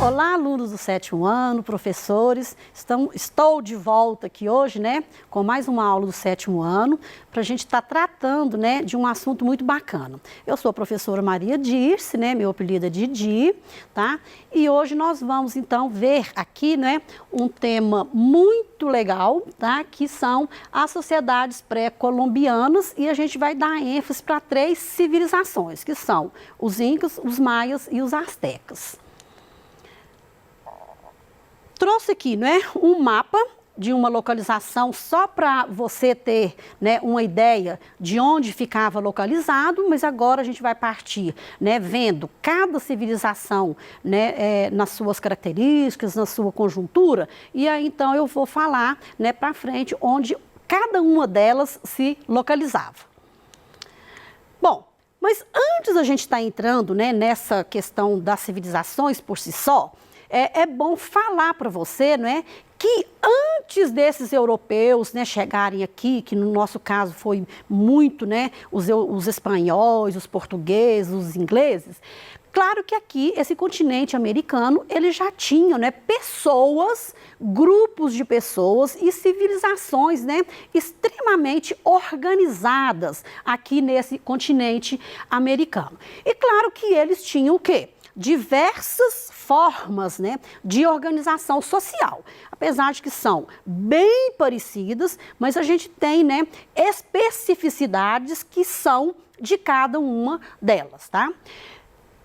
Olá, alunos do 7º ano, professores. Estou de volta aqui hoje, né, com mais uma aula do 7º ano, para a gente estar tratando, né, de um assunto muito bacana. Eu sou a professora Maria Dirce, né, meu apelido é Didi, tá? E hoje nós vamos, então, ver aqui, né, um tema muito legal, tá? Que são as sociedades pré-colombianas, e a gente vai dar ênfase para 3 civilizações, que são os incas, os maias e os astecas. Trouxe aqui, né, um mapa de uma localização só para você ter, né, uma ideia de onde ficava localizado, mas agora a gente vai partir, né, vendo cada civilização, né, nas suas características, na sua conjuntura, e aí então eu vou falar, né, para frente onde cada uma delas se localizava. Bom, mas antes da gente estar entrando, né, nessa questão das civilizações por si só, é bom falar para você, não é, que antes desses europeus, né, chegarem aqui, que no nosso caso foi muito, né, os espanhóis, os portugueses, os ingleses, claro que aqui, esse continente americano, ele já tinha, né, pessoas, grupos de pessoas e civilizações, né, extremamente organizadas aqui nesse continente americano. E claro que eles tinham o quê? Diversas formas, né, de organização social, apesar de que são bem parecidas, mas a gente tem, né, especificidades que são de cada uma delas, tá?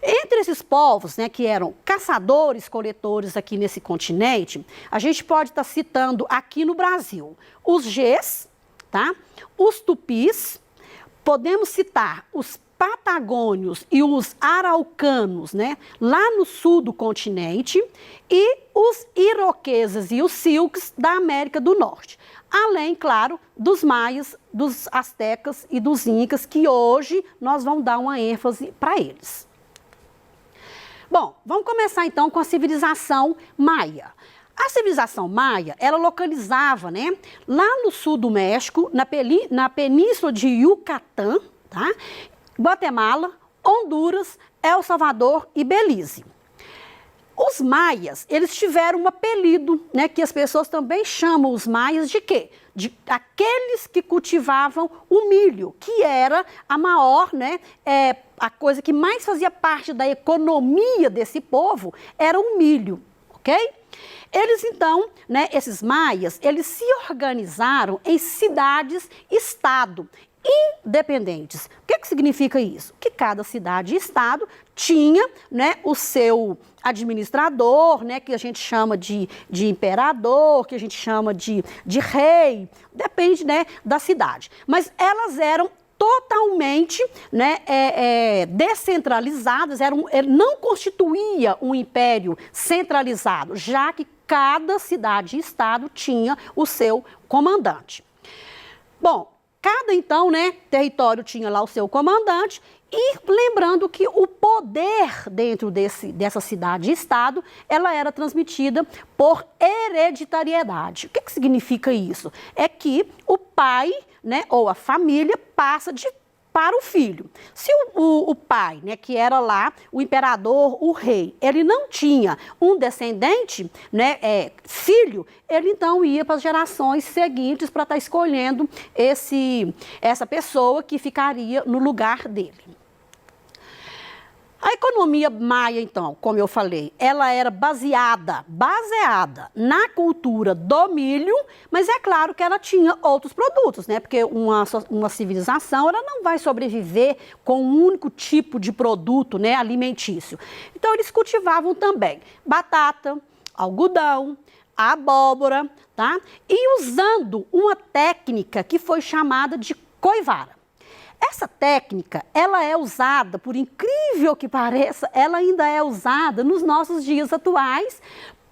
Entre esses povos, né, que eram caçadores, coletores aqui nesse continente, a gente pode estar citando aqui no Brasil os Gés, tá? Os Tupis, podemos citar os patagônios e os araucanos, né, lá no sul do continente, e os iroqueses e os silques da América do Norte. Além, claro, dos maias, dos astecas e dos incas, que hoje nós vamos dar uma ênfase para eles. Bom, vamos começar então com a civilização maia. A civilização maia, ela localizava, né, lá no sul do México, na península de Yucatán, tá? Guatemala, Honduras, El Salvador e Belize. Os maias, eles tiveram um apelido, né, que as pessoas também chamam os maias de quê? De aqueles que cultivavam o milho, que era a maior, né, a coisa que mais fazia parte da economia desse povo era o milho, ok? Eles então, né, esses maias, eles se organizaram em cidades-estado, independentes. O que significa isso? Que cada cidade e estado tinha, né, o seu administrador, né, que a gente chama de imperador, que a gente chama de rei, depende, né, da cidade. Mas elas eram totalmente, né, descentralizadas, não constituía um império centralizado, já que cada cidade e estado tinha o seu comandante. Bom, cada, então, né, território tinha lá o seu comandante, e lembrando que o poder dentro dessa cidade e estado, ela era transmitida por hereditariedade. O que significa isso? É que o pai, né, ou a família passa para o filho. Se o pai, né, que era lá o imperador, o rei, ele não tinha um descendente, né, filho, ele então ia para as gerações seguintes para estar escolhendo essa pessoa que ficaria no lugar dele. A economia maia, então, como eu falei, ela era baseada na cultura do milho, mas é claro que ela tinha outros produtos, né? Porque uma civilização, ela não vai sobreviver com um único tipo de produto, né, alimentício. Então, eles cultivavam também batata, algodão, abóbora, tá? E usando uma técnica que foi chamada de coivara. Essa técnica, ela é usada, por incrível que pareça, ela ainda é usada nos nossos dias atuais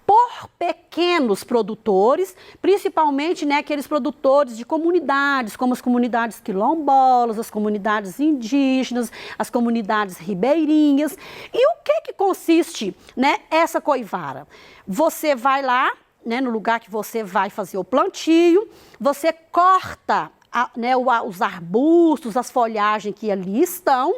por pequenos produtores, principalmente, né, aqueles produtores de comunidades, como as comunidades quilombolas, as comunidades indígenas, as comunidades ribeirinhas. E o que consiste, né, essa coivara? Você vai lá, né, no lugar que você vai fazer o plantio, você corta os arbustos, as folhagens que ali estão,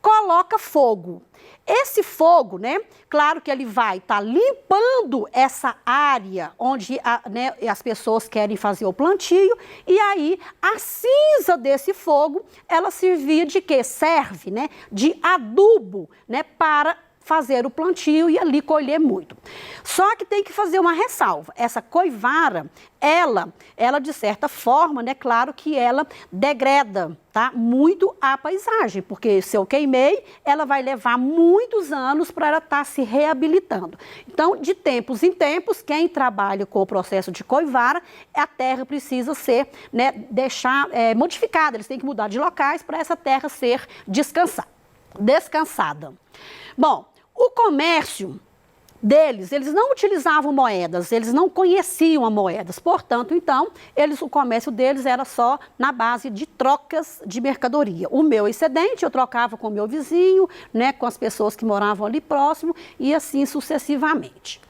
coloca fogo. Esse fogo, né, claro que ele vai estar limpando essa área onde né, as pessoas querem fazer o plantio, e aí a cinza desse fogo, ela servia de quê? Serve, né, de adubo, né, para fazer o plantio e ali colher muito. Só que tem que fazer uma ressalva. Essa coivara, ela de certa forma, né, claro que ela degrada, tá, muito a paisagem, porque se eu queimei, ela vai levar muitos anos para ela estar se reabilitando. Então, de tempos em tempos, quem trabalha com o processo de coivara, a terra precisa ser, né, modificada, eles têm que mudar de locais para essa terra ser descansada. Bom, o comércio deles, eles não utilizavam moedas, eles não conheciam as moedas, portanto, então, o comércio deles era só na base de trocas de mercadoria. O meu excedente eu trocava com o meu vizinho, né, com as pessoas que moravam ali próximo e assim sucessivamente.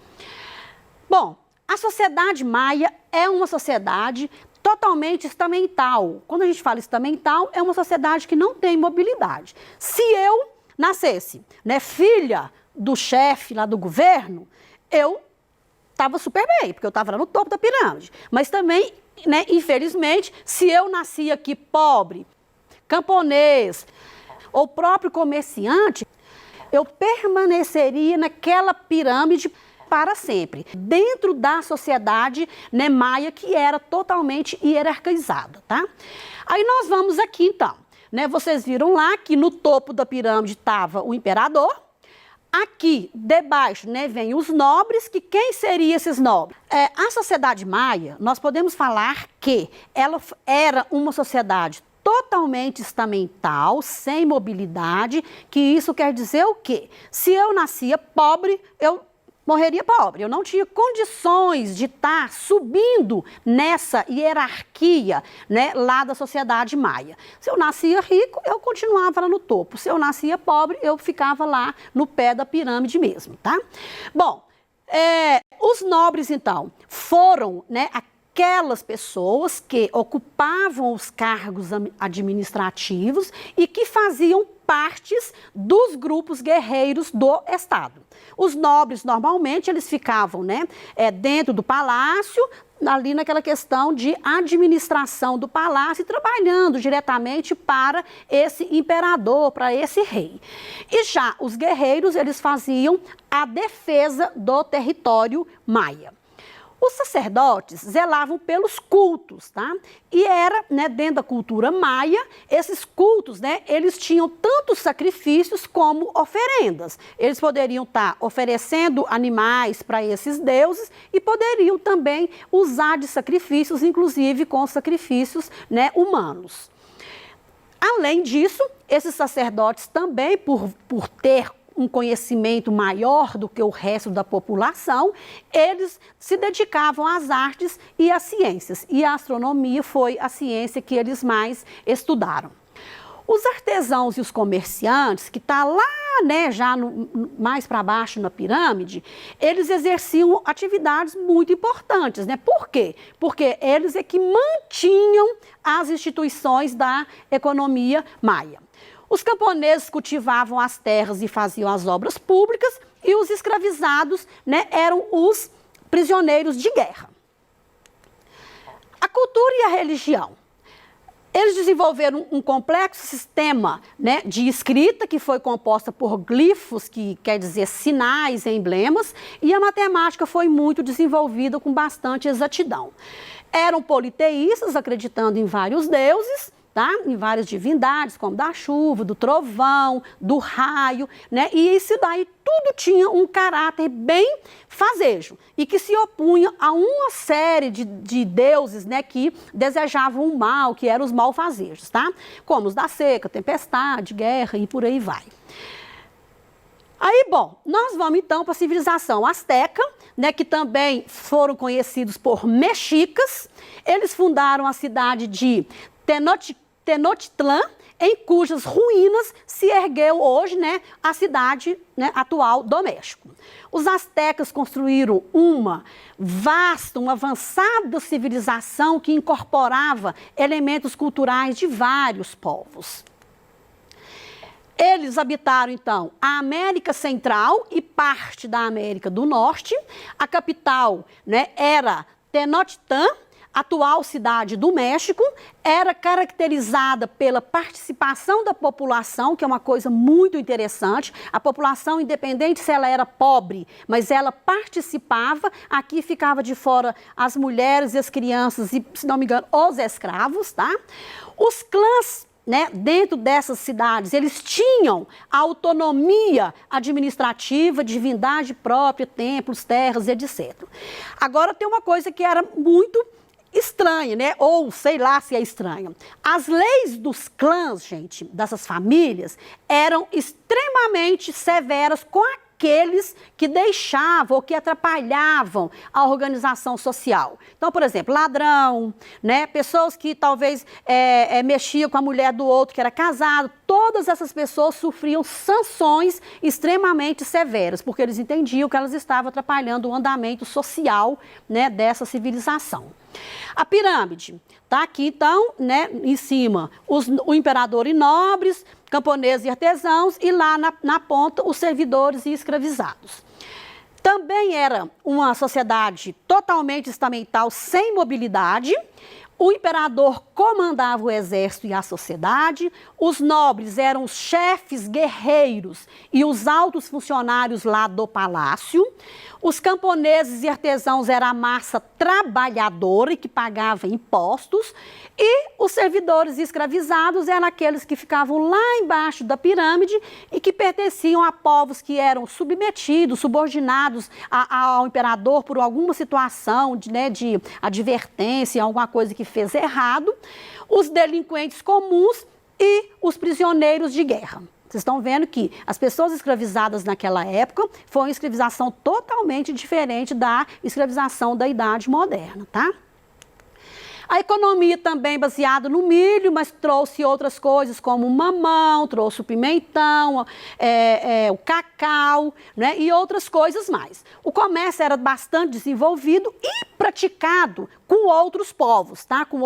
Bom, a sociedade maia é uma sociedade totalmente estamental. Quando a gente fala estamental, é uma sociedade que não tem mobilidade. Se eu nascesse, né, filha do chefe lá do governo, eu estava super bem, porque eu estava lá no topo da pirâmide. Mas também, né, infelizmente, se eu nasci aqui pobre, camponês, ou próprio comerciante, eu permaneceria naquela pirâmide para sempre, dentro da sociedade, né, maia, que era totalmente hierarquizada, tá? Aí nós vamos aqui, então, né, vocês viram lá que no topo da pirâmide estava o imperador. Aqui, debaixo, né, vem os nobres, que quem seriam esses nobres? A sociedade maia, nós podemos falar que ela era uma sociedade totalmente estamental, sem mobilidade, que isso quer dizer o quê? Se eu nascia pobre, eu morreria pobre. Eu não tinha condições de estar subindo nessa hierarquia, né, lá da sociedade maia. Se eu nascia rico, eu continuava lá no topo. Se eu nascia pobre, eu ficava lá no pé da pirâmide mesmo, tá? Bom, os nobres, então, foram, né, aquelas pessoas que ocupavam os cargos administrativos e que faziam partes dos grupos guerreiros do Estado. Os nobres, normalmente, eles ficavam, né, dentro do palácio, ali naquela questão de administração do palácio, trabalhando diretamente para esse imperador, para esse rei. E já os guerreiros, eles faziam a defesa do território maia. Os sacerdotes zelavam pelos cultos, tá? E era, né, dentro da cultura maia, esses cultos, né, eles tinham tanto sacrifícios como oferendas. Eles poderiam estar oferecendo animais para esses deuses e poderiam também usar de sacrifícios, inclusive com sacrifícios, né, humanos. Além disso, esses sacerdotes também, por ter um conhecimento maior do que o resto da população, eles se dedicavam às artes e às ciências. E a astronomia foi a ciência que eles mais estudaram. Os artesãos e os comerciantes, que está lá, né, já mais para baixo na pirâmide, eles exerciam atividades muito importantes, né? Por quê? Porque eles é que mantinham as instituições da economia maia. Os camponeses cultivavam as terras e faziam as obras públicas e os escravizados, né, eram os prisioneiros de guerra. A cultura e a religião. Eles desenvolveram um complexo sistema, né, de escrita que foi composta por glifos, que quer dizer sinais e emblemas, e a matemática foi muito desenvolvida com bastante exatidão. Eram politeístas, acreditando em vários deuses, tá? Em várias divindades, como da chuva, do trovão, do raio, né? E isso daí tudo tinha um caráter bem fazejo e que se opunha a uma série de deuses, né, que desejavam o mal, que eram os malfazejos, tá? Como os da seca, tempestade, guerra e por aí vai. Aí, bom, nós vamos então para a civilização asteca, né, que também foram conhecidos por mexicas. Eles fundaram a cidade de Tenochtitlan, em cujas ruínas se ergueu hoje, né, a cidade, né, atual do México. Os astecas construíram uma vasta, uma avançada civilização que incorporava elementos culturais de vários povos. Eles habitaram, então, a América Central e parte da América do Norte. A capital, né, era Tenochtitlan, atual cidade do México, era caracterizada pela participação da população, que é uma coisa muito interessante. A população, independente se ela era pobre, mas ela participava. Aqui ficava de fora as mulheres e as crianças e, se não me engano, os escravos, tá? Os clãs, né, dentro dessas cidades, eles tinham autonomia administrativa, divindade própria, templos, terras, etc. Agora tem uma coisa que era muito estranha, né? Ou sei lá se é estranha. As leis dos clãs, gente, dessas famílias, eram extremamente severas com aqueles que deixavam ou que atrapalhavam a organização social. Então, por exemplo, ladrão, né? Pessoas que talvez mexiam com a mulher do outro que era casado, todas essas pessoas sofriam sanções extremamente severas, porque eles entendiam que elas estavam atrapalhando o andamento social, né, dessa civilização. A pirâmide está aqui, então, né, em cima, o imperador e nobres, camponeses e artesãos, e lá na ponta, os servidores e escravizados. Também era uma sociedade totalmente estamental, sem mobilidade. O imperador comandava o exército e a sociedade, os nobres eram os chefes guerreiros e os altos funcionários lá do palácio, os camponeses e artesãos eram a massa trabalhadora e que pagava impostos, e os servidores escravizados eram aqueles que ficavam lá embaixo da pirâmide e que pertenciam a povos que eram submetidos, subordinados ao imperador por alguma situação de advertência, alguma coisa que fez errado, os delinquentes comuns e os prisioneiros de guerra. Vocês estão vendo que as pessoas escravizadas naquela época foi uma escravização totalmente diferente da escravização da Idade Moderna, tá? A economia também baseada no milho, mas trouxe outras coisas como o mamão, trouxe o pimentão, o cacau, né, e outras coisas mais. O comércio era bastante desenvolvido e praticado com outros povos, tá? Com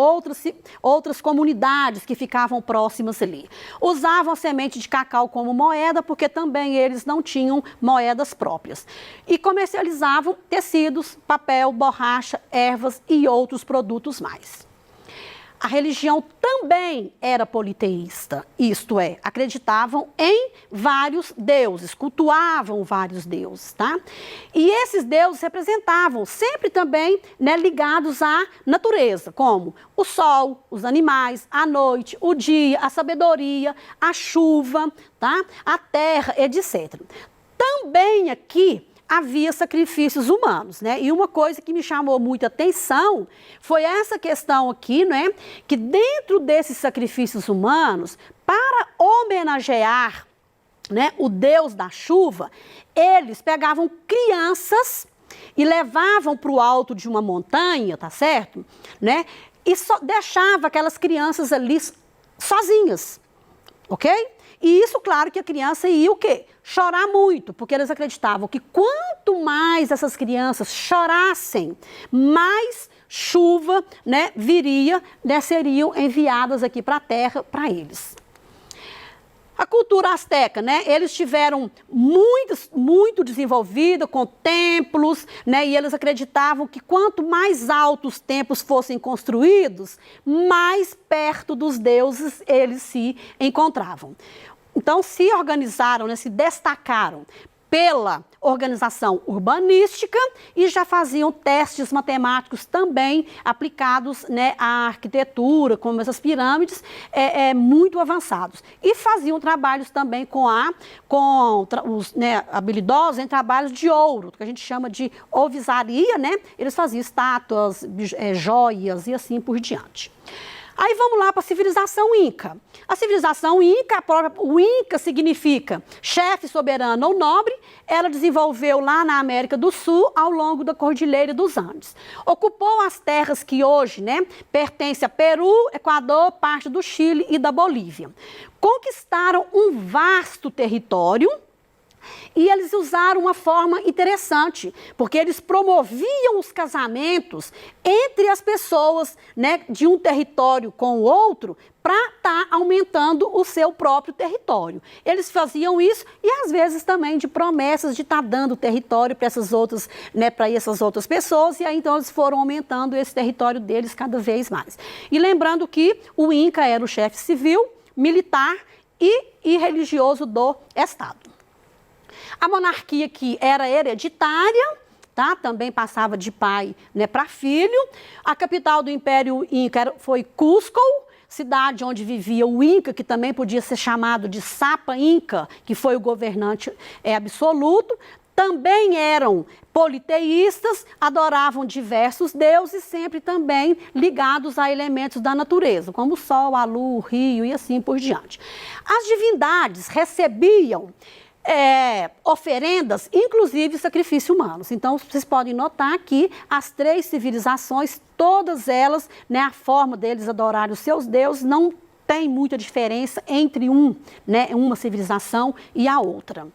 outras comunidades que ficavam próximas ali. Usavam a semente de cacau como moeda, porque também eles não tinham moedas próprias. E comercializavam tecidos, papel, borracha, ervas e outros produtos mais. A religião também era politeísta, isto é, acreditavam em vários deuses, cultuavam vários deuses, tá? E esses deuses representavam sempre também, né, ligados à natureza, como o sol, os animais, a noite, o dia, a sabedoria, a chuva, tá? A terra, etc. Também aqui havia sacrifícios humanos, né? E uma coisa que me chamou muita atenção foi essa questão aqui, né? Que dentro desses sacrifícios humanos, para homenagear, né, o Deus da chuva, eles pegavam crianças e levavam para o alto de uma montanha, tá certo? Né? E deixava aquelas crianças ali sozinhas, ok? E isso, claro, que a criança ia o quê? Chorar muito, porque eles acreditavam que quanto mais essas crianças chorassem, mais chuva, né, viria, né, seriam enviadas aqui para a terra para eles. A cultura asteca, né, eles tiveram muito desenvolvida, com templos, né, e eles acreditavam que quanto mais altos os templos fossem construídos, mais perto dos deuses eles se encontravam. Então, se organizaram, né, se destacaram pela organização urbanística e já faziam testes matemáticos também aplicados, né, à arquitetura, como essas pirâmides, muito avançados. E faziam trabalhos também com os, né, habilidosos em trabalhos de ouro, que a gente chama de ovisaria, né? Eles faziam estátuas, joias e assim por diante. Aí vamos lá para a civilização Inca. A civilização Inca, o Inca significa chefe, soberano ou nobre. Ela desenvolveu lá na América do Sul, ao longo da Cordilheira dos Andes. Ocupou as terras que hoje, né, pertencem a Peru, Equador, parte do Chile e da Bolívia. Conquistaram um vasto território, E eles usaram uma forma interessante, porque eles promoviam os casamentos entre as pessoas, né, de um território com o outro, para estar aumentando o seu próprio território. Eles faziam isso e às vezes também de promessas de estar dando território para essas outras, né, para essas outras pessoas, e aí então eles foram aumentando esse território deles cada vez mais. E lembrando que o Inca era o chefe civil, militar e religioso do Estado. A monarquia que era hereditária, tá? Também passava de pai, né, para filho. A capital do Império Inca foi Cusco, cidade onde vivia o Inca, que também podia ser chamado de Sapa Inca, que foi o governante absoluto. Também eram politeístas, adoravam diversos deuses, sempre também ligados a elementos da natureza, como o sol, a lua, o rio e assim por diante. As divindades recebiam oferendas, inclusive sacrifícios humanos. Então, vocês podem notar que as três civilizações, todas elas, né, a forma deles adorarem os seus deuses, não tem muita diferença entre uma civilização e a outra.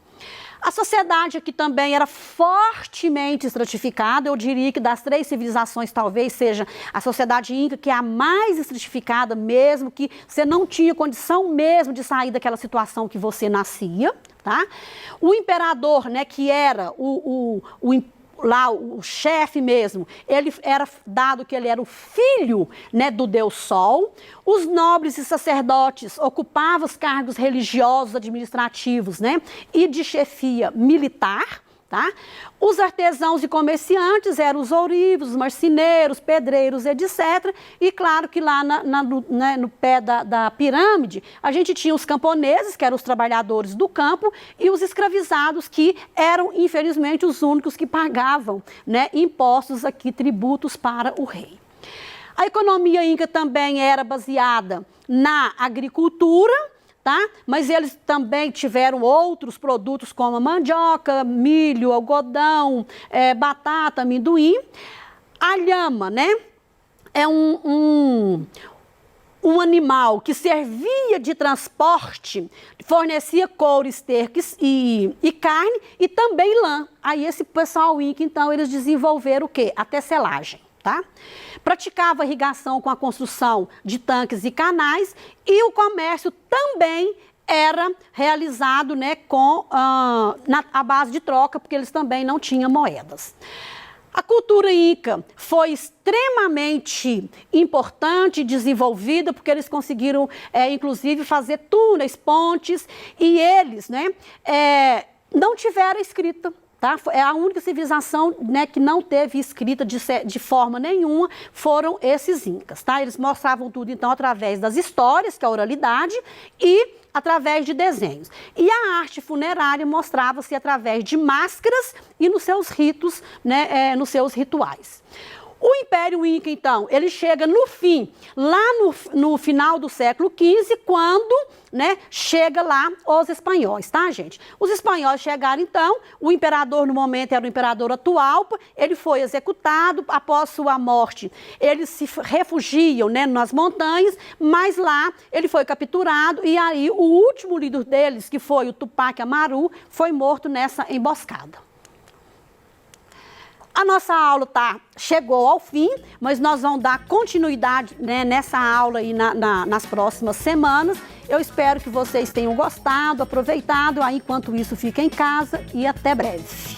A sociedade aqui também era fortemente estratificada. Eu diria que das três civilizações talvez seja a sociedade Inca que é a mais estratificada mesmo, que você não tinha condição mesmo de sair daquela situação que você nascia, tá? O imperador, né, que era o chefe mesmo, ele era dado que ele era o filho, né, do Deus Sol. Os nobres e sacerdotes ocupavam os cargos religiosos, administrativos, né, e de chefia militar, tá? Os artesãos e comerciantes eram os ourivos, os marceneiros, pedreiros, etc. E claro que lá no pé da pirâmide, a gente tinha os camponeses, que eram os trabalhadores do campo, e os escravizados, que eram, infelizmente, os únicos que pagavam, né, impostos aqui, tributos para o rei. A economia inca também era baseada na agricultura, tá? Mas eles também tiveram outros produtos como a mandioca, milho, algodão, batata, amendoim. A lhama, né? É um animal que servia de transporte, fornecia couro, esterques e carne e também lã. Aí esse pessoal inca, então, eles desenvolveram o quê? A tecelagem. Tá? Praticava irrigação com a construção de tanques e canais, e o comércio também era realizado, né, a base de troca, porque eles também não tinham moedas. A cultura inca foi extremamente importante e desenvolvida, porque eles conseguiram, inclusive, fazer túneis, pontes, e eles, né, não tiveram escrita. Tá? É a única civilização, né, que não teve escrita de forma nenhuma, foram esses incas. Tá? Eles mostravam tudo, então, através das histórias, que é a oralidade, e através de desenhos. E a arte funerária mostrava-se através de máscaras e nos seus ritos, né, nos seus rituais. O Império Inca, então, ele chega no fim, lá no final do século XV, quando, né, chega lá os espanhóis, tá, gente? Os espanhóis chegaram, então, o imperador, no momento, era o imperador Atahualpa, ele foi executado, após sua morte, eles se refugiam, né, nas montanhas, mas lá ele foi capturado, e aí o último líder deles, que foi o Tupac Amaru, foi morto nessa emboscada. A nossa aula chegou ao fim, mas nós vamos dar continuidade, né, nessa aula aí nas próximas semanas. Eu espero que vocês tenham gostado, aproveitado. Aí, enquanto isso, fiquem em casa e até breve.